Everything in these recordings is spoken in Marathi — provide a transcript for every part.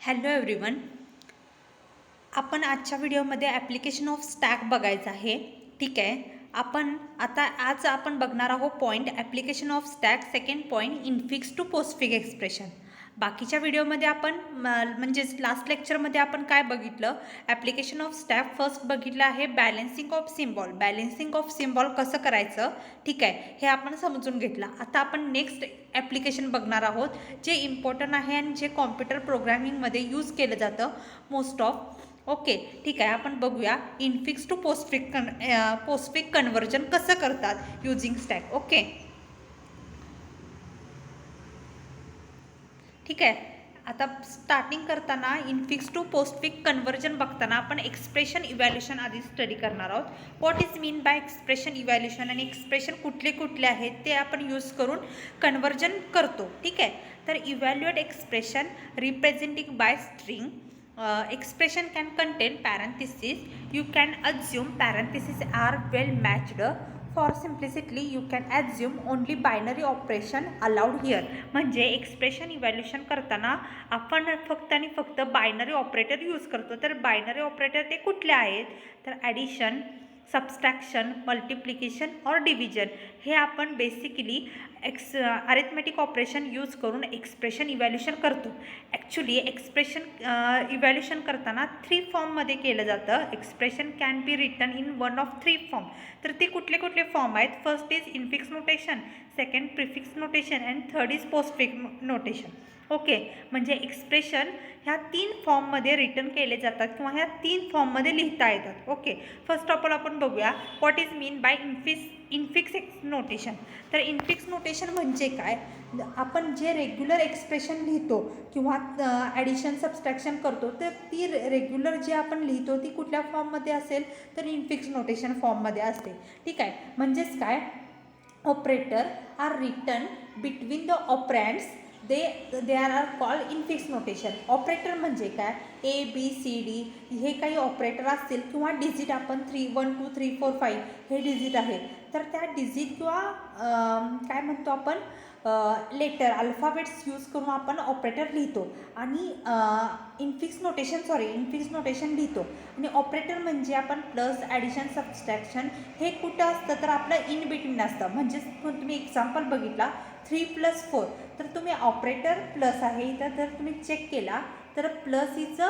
Hello everyone. आपण आजच्या व्हिडिओमध्ये ॲप्लिकेशन ऑफ स्टॅक बघायचं आहे. ठीक आहे. आज आपण बघणार आहोत point application of stack. Second point infix to postfix expression. बाकीच्या व्हिडिओमध्ये आपण म्हणजेच लास्ट लेक्चरमध्ये आपण काय बघितलं, ॲप्लिकेशन ऑफ स्टॅक फर्स्ट बघितलं आहे balancing of symbol. Balancing of symbol कसं करायचं, ठीक आहे, हे आपण समजून घेतलं. आता आपण नेक्स्ट ॲप्लिकेशन बघणार आहोत जे इम्पॉर्टंट आहे आणि जे कॉम्प्युटर प्रोग्रामिंगमध्ये यूज केलं जातं मोस्ट ऑफ. ओके, ठीक आहे. आपण बघूया इनफिक्स टू पोस्टफिक कन्वर्जन कसं करतात युजिंग स्टॅक. ओके, ठीक आहे. आता स्टार्टिंग करताना इनफिक्स टू पोस्टफिक कन्वर्जन बघताना आपण एक्सप्रेशन इव्हॅल्युशन आधी स्टडी करणार आहोत. What is mean by expression evaluation आणि एक्सप्रेशन कुठले कुठले आहेत ते आपण यूज करून कन्वर्जन करतो. ठीक आहे. तर evaluate expression representing by string. Expression can contain parentheses. You can assume parentheses are well matched. For simplicity you can assume only binary operation allowed here. म्हणजे एक्सप्रेशन इव्हॅल्युशन करताना आपण फक्त आणि फक्त बायनरी ऑपरेटर यूज करतो. तर बायनरी ऑपरेटर ते कुठले आहेत, तर ॲडिशन, सबस्ट्रॅक्शन, मल्टिप्लिकेशन और डिव्हिजन हे आपण बेसिकली अरिथमेटिक ऑपरेशन यूज करून एक्सप्रेशन इव्हॅल्युशन करतो. ॲक्च्युली एक्सप्रेशन इव्हॅल्युशन करताना 3 फॉर्ममध्ये केलं जातं. Expression can be written in one of 3 form. तर ते कुठले कुठले फॉर्म आहेत, first is infix notation, second prefix notation and third is postfix notation. Okay, म्हणजे एक्सप्रेशन ह्या 3 फॉर्ममध्ये रिटर्न केले जातात किंवा ह्या 3 फॉर्ममध्ये लिहिता येतात. ओके, फर्स्ट ऑफ ऑल आपण बघूया what is mean by infix notation. तर इनफिक्स नोटेशन म्हणजे काय, आपण जे रेग्युलर एक्सप्रेशन लिहितो किंवा ॲडिशन सबस्ट्रॅक्शन करतो तर ती रेग्युलर जे आपण लिहितो ती कुठल्या फॉर्ममध्ये असेल, तर इनफिक्स नोटेशन फॉर्ममध्ये असते. ठीक आहे. म्हणजेच काय, operator are written between the operands they are called infix notation. Operator म्हणजे काय, ए बी सी डी हे काही ऑपरेटर असतील किंवा डिजिट आपण 1 2 3 4 5 हे डिजिट आहे, तर त्या डिजिट किंवा काय म्हणतो आपण लेटर अल्फाबेट्स यूज करून आपण ऑपरेटर लिहितो आणि इनफिक्स नोटेशन लिहितो. आणि ऑपरेटर म्हणजे आपण प्लस, ॲडिशन, सबस्ट्रॅक्शन हे कुठं असतं, तर आपलं इन बिटवीन असतं. म्हणजेच तुम्ही एक्झाम्पल बघितला 3 + 4, तर तुम्ही ऑपरेटर प्लस आहे इथं जर तुम्ही चेक केला तर प्लस इज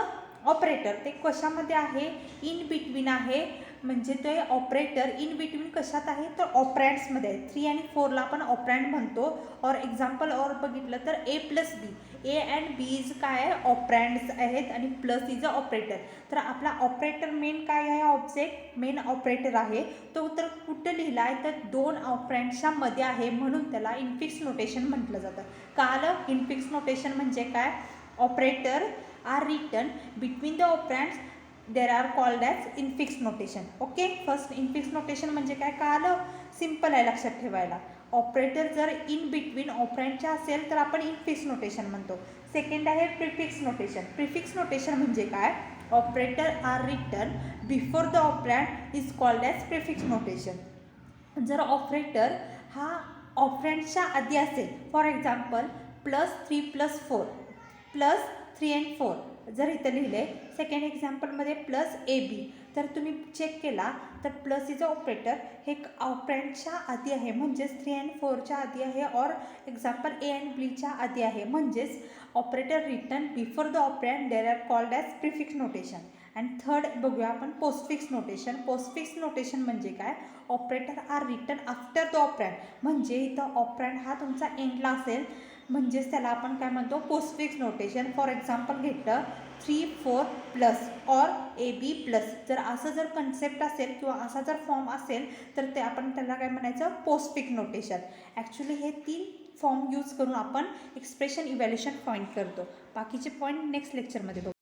ऑपरेटर ते कशामध्ये आहे, इन बिटवीन आहे. म्हणजे ते ऑपरेटर इन बिटवीन कशात आहे, तर ऑपरँड्समध्ये आहे. 3 आणि 4ला आपण ऑपरँड म्हणतो. और एक्झाम्पल और बघितलं तर A plus B, A and B is काय आहे, ऑपरँड्स आहेत आणि प्लस इज ऑपरेटर. तर आपला ऑपरेटर मेन काय आहे, ऑब्जेक्ट मेन ऑपरेटर आहे तो. तर कुठं लिहिला आहे, तर 2 ऑपरँड्सच्या मध्ये आहे म्हणून त्याला इनफिक्स नोटेशन म्हटलं जातं. काल इनफिक्स नोटेशन म्हणजे काय, operator are written between the operands there are called as infix notation. Okay, first infix notation म्हणजे काय, कळालं, सिम्पल आहे लक्षात ठेवायला. ऑपरेटर जर इन बिटवीन ऑपरँडच्या असेल तर आपण इनफिक्स नोटेशन म्हणतो. सेकंड आहे प्रिफिक्स नोटेशन. प्रिफिक्स नोटेशन म्हणजे काय, operator are written before the operand is called as prefix notation. जर ऑपरेटर हा ऑपरँडच्या आधी असेल, फॉर एक्झाम्पल +3 + 4 +3 and 4 जर इथं लिहिले, सेकंड एक्झाम्पलमध्ये +AB, तर तुम्ही चेक केला तर प्लस इज ऑपरेटर हे ऑपरँडच्या आधी आहे म्हणजेच 3 and 4च्या आधी आहे, और एक्झाम्पल ए अँड बीच्या आधी आहे म्हणजेच operator return before the operand there are called as prefix notation. And third बघूया आपण पोस्टफिक्स नोटेशन. पोस्टफिक्स नोटेशन म्हणजे काय, operator are return after the operand. म्हणजे इथं ऑपरँड हा तुमचा एंडला असेल म्हणजेच त्याला आपण काय म्हणतो, पोस्टफिक्स नोटेशन. फॉर एक्झाम्पल घेतलं 3 4 प्लस और AB+. जर असं जर कन्सेप्ट असेल किंवा असा जर फॉर्म असेल तर ते आपण त्याला काय म्हणायचं, पोस्टफिक्स नोटेशन. ॲक्च्युली हे 3 फॉर्म यूज करून आपण एक्सप्रेशन इव्हॅल्युशन पॉईंट करतो. बाकीचे पॉईंट नेक्स्ट लेक्चरमध्ये बघू.